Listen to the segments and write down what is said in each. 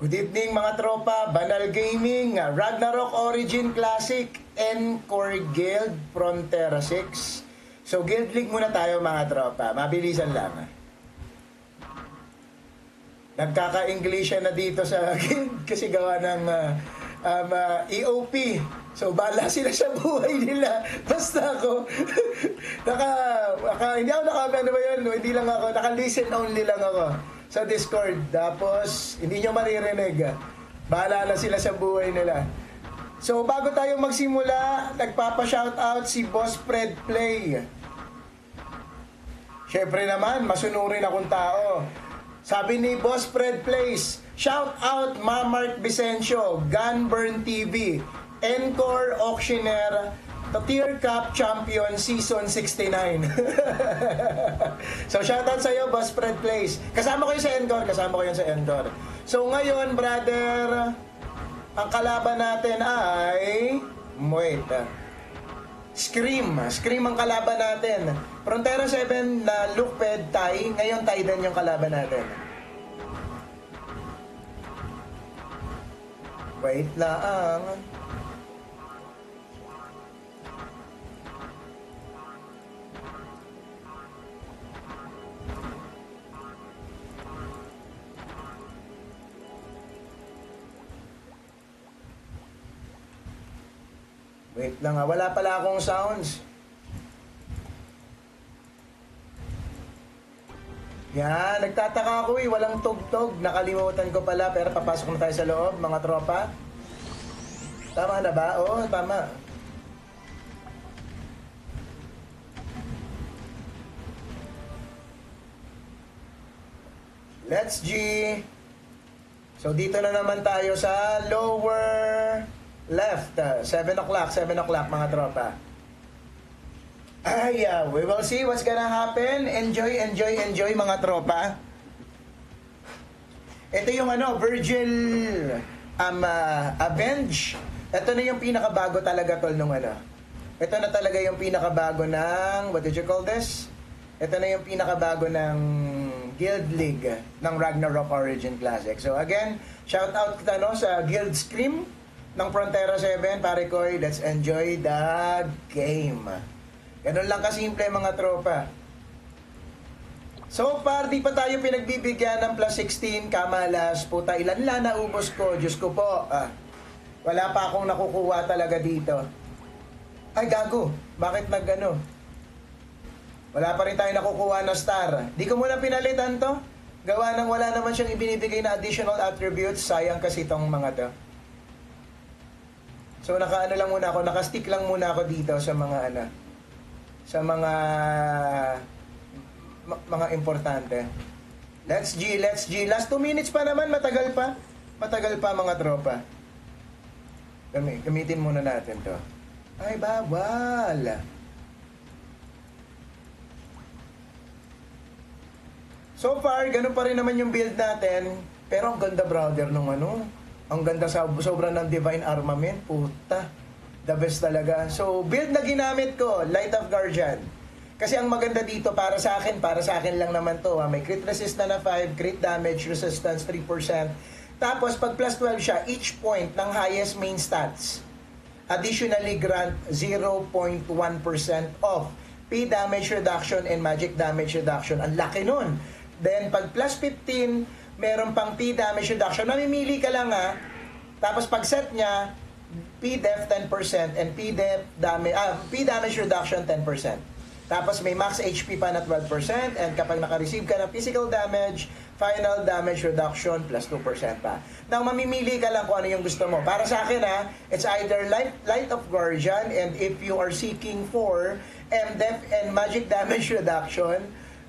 Good evening mga tropa, Banal Gaming, Ragnarok Origin Classic, Encore Guild, Frontera 6. So Guild League muna tayo mga tropa, mabilisan lang. Nagkaka-Englishan na dito sa Guild kasi gawa ng EOP. So bala sila sa buhay nila. Basta ako, hindi ako ano ba yan, hindi lang ako, naka-listen only lang ako sa Discord. Tapos, hindi nyo maririnig. Bahala na sila sa buhay nila. So, bago tayo magsimula, nagpapa-shoutout si Boss Fred Play. Syempre naman, masunurin akong tao. Sabi ni Boss Fred Plays, shout out Mamart Vicencio, Gunburn TV, Encore Auctioneer, the Tier Cup Champion Season 69. So shoutout sa iyo, Boss Fred Plays. Kasama ko yun sa Encore, So ngayon, brother, ang kalaban natin ay Scream ang kalaban natin. Frontera 7 na Lukped Tai, ngayon Tiden yung kalaban natin. Wait lang. Wait lang ha, wala pala akong sounds. Yan, nagtataka ako walang tugtog. Nakalimutan ko pala, pero papasok na tayo sa loob, mga tropa. Tama na ba? Oo, tama. Let's G. So dito na naman tayo sa lower left. 7 o'clock mga tropa. We will see what's gonna happen. Enjoy mga tropa. Ito yung Virgil Avenge. Ito na yung pinakabago talaga tol nung Ito na talaga yung pinakabago ng, what did you call this? Ito na yung pinakabago ng Guild League ng Ragnarok Origin Classic. So again, shout out kita sa Guild Scream ng Frontera 7, pare ko, let's enjoy the game. Ganun lang kasimple mga tropa. So far, di pa tayo pinagbibigyan ng plus 16, kamalas, puta, ilan lang naubos ko, Diyos ko po. Wala pa akong nakukuha talaga dito. Ay, gago, bakit wala pa rin tayo nakukuha na star. Di ko muna pinalitan to. Gawa ng wala naman siyang ibinibigay na additional attributes, sayang kasi itong mga to. So naka-stick lang muna ako dito sa mga sa mga importante. Let's G. Last 2 minutes pa naman, matagal pa mga tropa. Gamitin muna natin to. Ay, bawal. So far, ganun pa rin naman yung build natin. Pero ang ganda, brother, nung ang ganda sobrang ng Divine Armament. Puta, the best talaga. So, build na ginamit ko, Light of Guardian. Kasi ang maganda dito, para sa akin lang naman to. May crit resist na 5, crit damage resistance 3%. Tapos, pag plus 12 siya, each point ng highest main stats, additionally grant 0.1% off P damage reduction and magic damage reduction. Ang laki nun. Then, pag plus 15, meron pang P damage reduction. Mamimili ka lang Tapos pag set niya, P def 10% and P damage reduction 10%. Tapos may max HP pa na 12% and kapag naka-receive ka ng physical damage, final damage reduction plus 2% pa. Now, mamimili ka lang kung ano yung gusto mo. Para sa akin it's either Light of Guardian, and if you are seeking for MDef and magic damage reduction,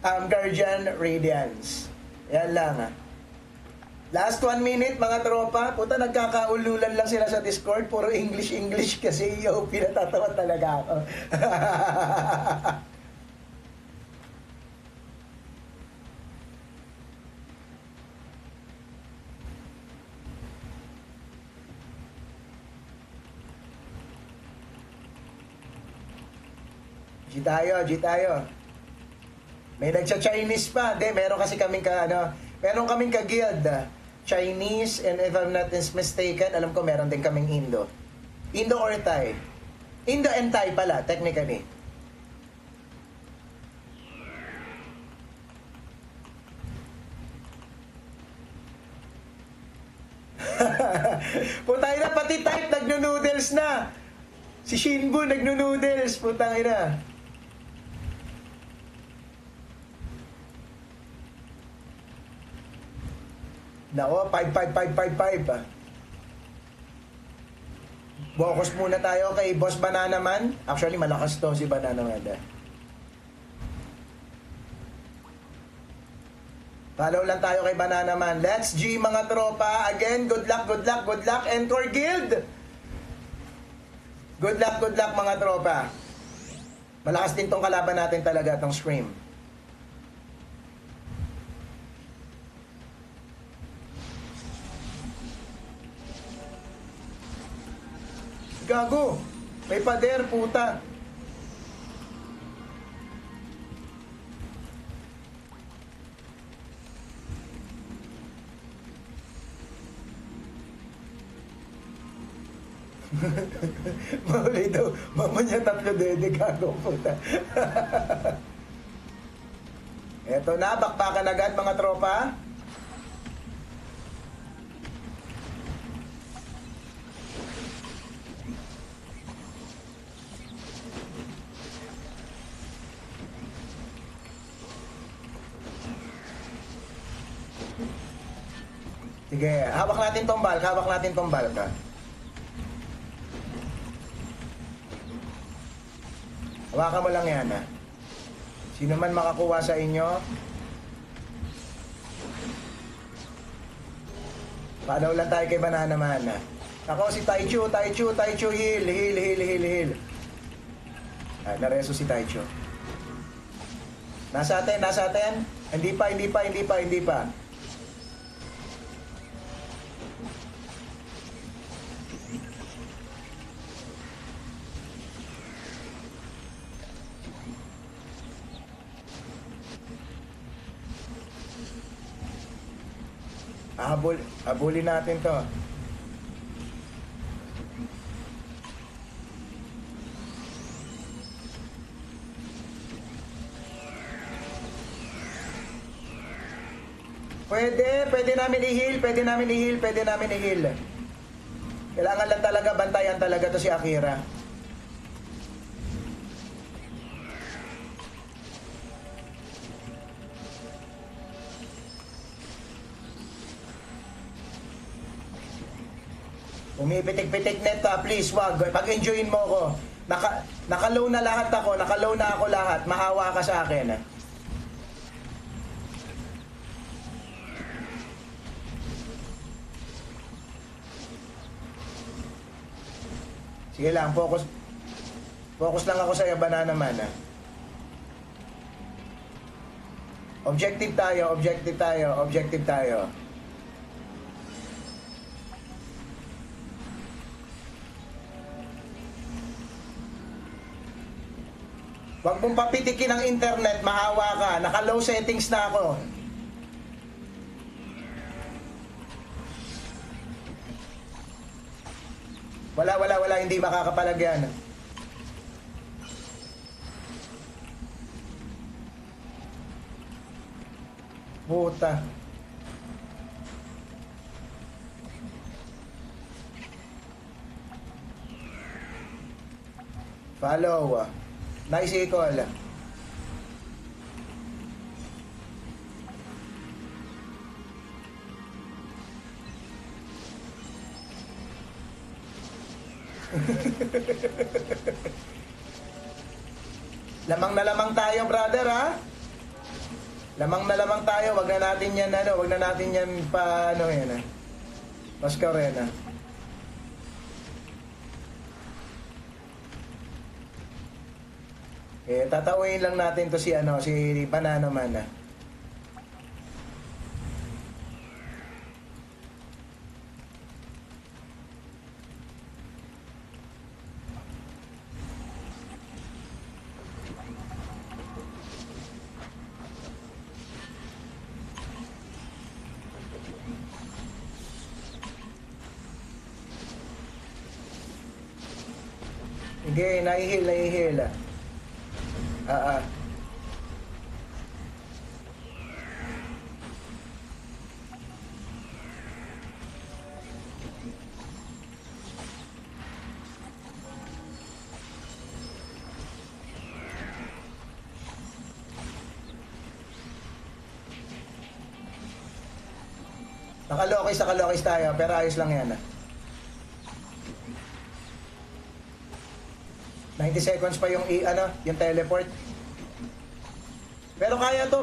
Guardian Radiance. Yan lang Last 1 minute mga tropa. Puta, nagkakaululan lang sila sa Discord. Puro English kasi pinatatawa talaga ako. G tayo. May nagsa-Chinese pa. Meron kasi kaming meron kaming ka-guild. Chinese, and if I'm not mistaken, alam ko meron din kaming Indo. Indo or Thai? Indo and Thai pala, technically. Putang ina, pati type nagno-noodles na. Si Shinbu nagno-noodles, putang ina. Nako, 55555 ah. Focus muna tayo kay Boss Banana Man. Actually, malakas to si Banana Man. Follow lang tayo kay Banana Man. Let's G mga tropa. Again, good luck, good luck, good luck. Encore Guild. Good luck mga tropa. Malakas din tong kalaban natin talaga, tong Scream. Gago. May pader, puta. Mahuli daw. Mamanya tatlo dede, gago, puta. Eto na, bakbakan agad mga tropa. Sige, hawak natin tong bal, hawak natin tong bal ka. Hawakan mo lang yan, ha. Sino man makakuha sa inyo, paalaw lang tayo kay Banana Man, ha. Ako si Taichu, heal. Ah, nareso si Taichu. Nasa atin. Hindi pa. Habulin natin to. Pwede namin i-heal. Kailangan lang talaga, bantayan talaga to si Akira. Umipitik-pitik neto, please, wag. Pag-enjoyin mo ko. Naka-low na ako lahat. Mahawa ka sa akin. Sige lang, focus lang ako sa iyo, Banana Man. Objective tayo. Huwag mong papitikin ang internet, mahawa ka. Naka-low settings na ako. Wala, hindi makakapalagyan. Puta. Follow. Nice equal. Lamang na lamang tayo, brother, ha? Lamang na lamang tayo. Wag na natin yan, wag na natin yan pa, yan, ha? Pascal rin, ha? Tatawin lang natin to si Banana Man, ha? Sige, nahihil. Ah. Nakalokis tayo, pero ayos lang yan. 90 seconds pa yung yung teleport. Pero kaya to.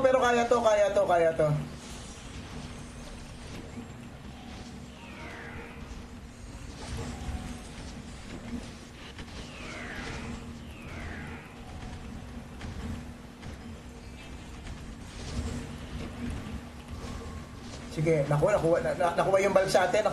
Sige, nakuha yung bulk sa atin,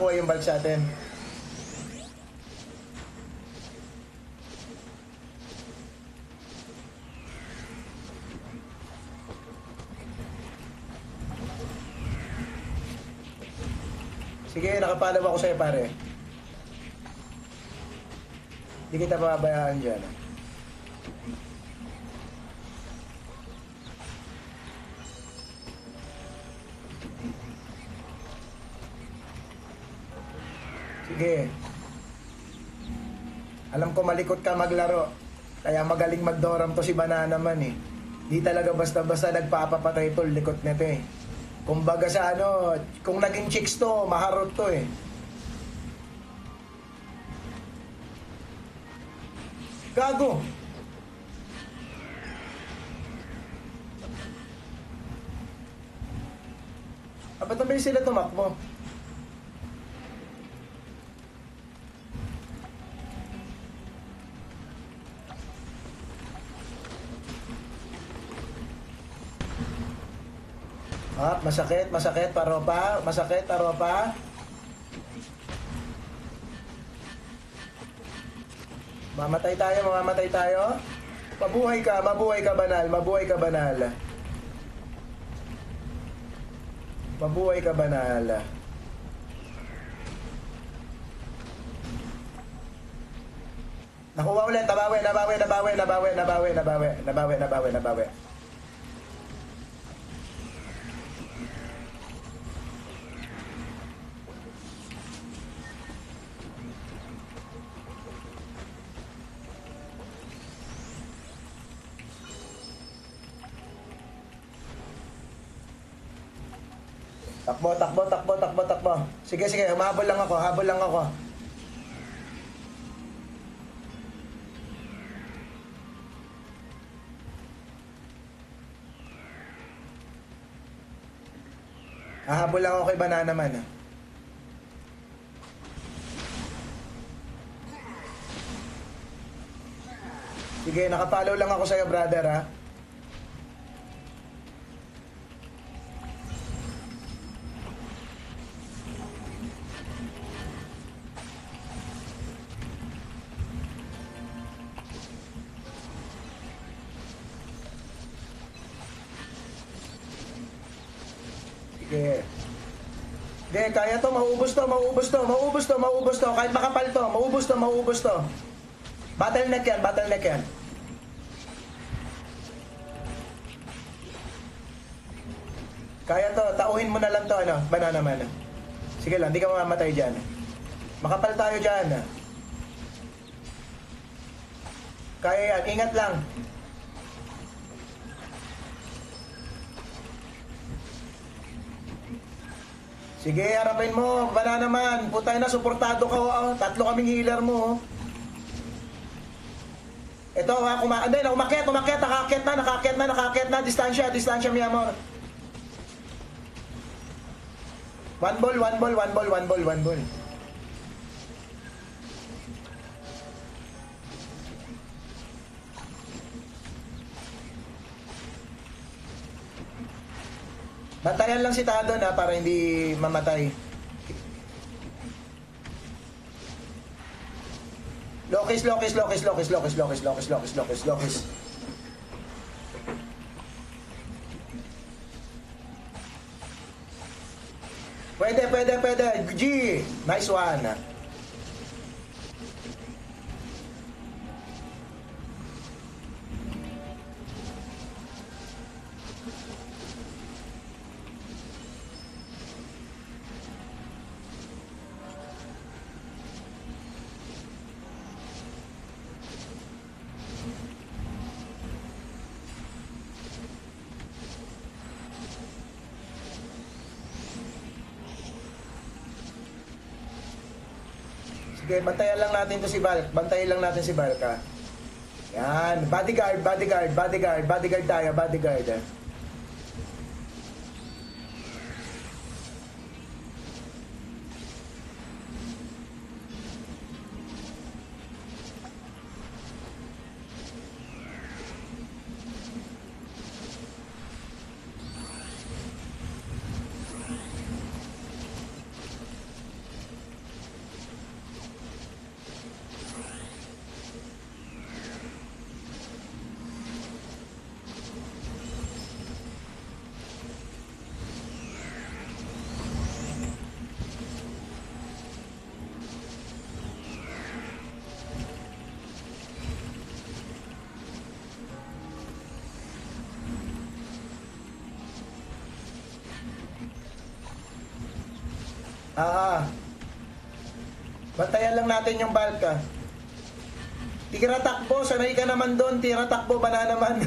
Sige, nakapalaw ako sa'yo, pare. Hindi kita pababayaan dyan. Sige. Alam ko malikot ka maglaro. Kaya magaling magdoram to si Banana Man eh. Di talaga basta-basta nagpapapatay to, likot nito eh. Kumbaga sa kung naging chicks to, maharot to eh. Gago! Ba't na ba sila tumakbo? Masakit, paropa. Mamamatay tayo. Mabuhay ka, banal. Mabuhay ka, banal. Nakuha ulit, nabawi. Takbo. Sige, habol lang ako. Hahabol lang ako kay Banana Man. Sige, nakapollow lang ako sa'yo, brother, ha? Sige. Sige, kaya to, maubos to. Kahit makapal to, maubos to. Bottleneck yan. Kaya to, tauhin mo na lang to, Banana Man. Sige lang, di ka mamamatay dyan. Makapal tayo dyan. Kaya yan, ingat lang. Sige, harapin mo, Banana Man. Putay na, suportado ka. Tatlo kaming healer mo. Ito, umakyat. Nakaakyat na. Distansya, mi amor. One ball. Bantayan lang si Tado na para hindi mamatay. Lokis. Pwede. G. Nice one. Okay, bantayan lang natin to si Valk. Bantayan lang natin si Valka. Yan. Bodyguard, bodyguard, bodyguard. Bodyguard tayo, bodyguard. Bantayan lang natin yung Valka. Tira takbo, sanay ka naman doon. Tira takbo, bana naman.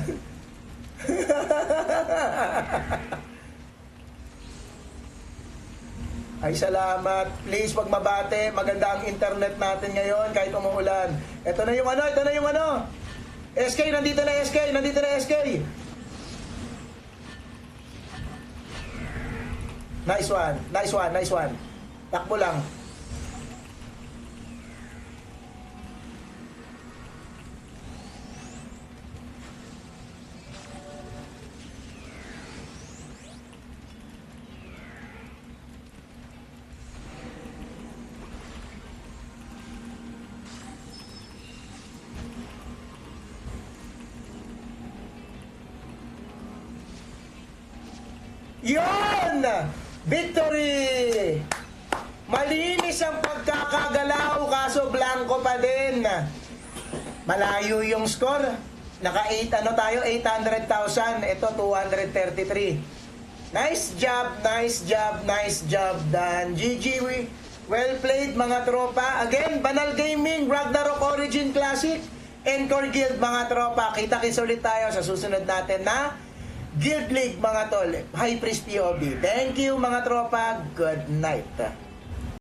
Ay, salamat. Please, wag mabate. Maganda ang internet natin ngayon kahit umuulan. Ito na yung ano, ito na yung ano. SK, nandito na SK, nandito na SK. Nice one, nice one, nice one. Takbo lang. Yon! Victory! Malinis ang pagkakagalaw kaso blanco pa din. Malayo yung score. Naka 8 ano tayo? 800,000. Ito 233. Nice job, nice job, nice job done. GG, well played mga tropa. Again, Banal Gaming, Ragnarok Origin Classic, Encore Guild mga tropa. Kita-kits ulit tayo sa susunod natin na Guild League mga tol. High Priest POB. Thank you mga tropa. Good night.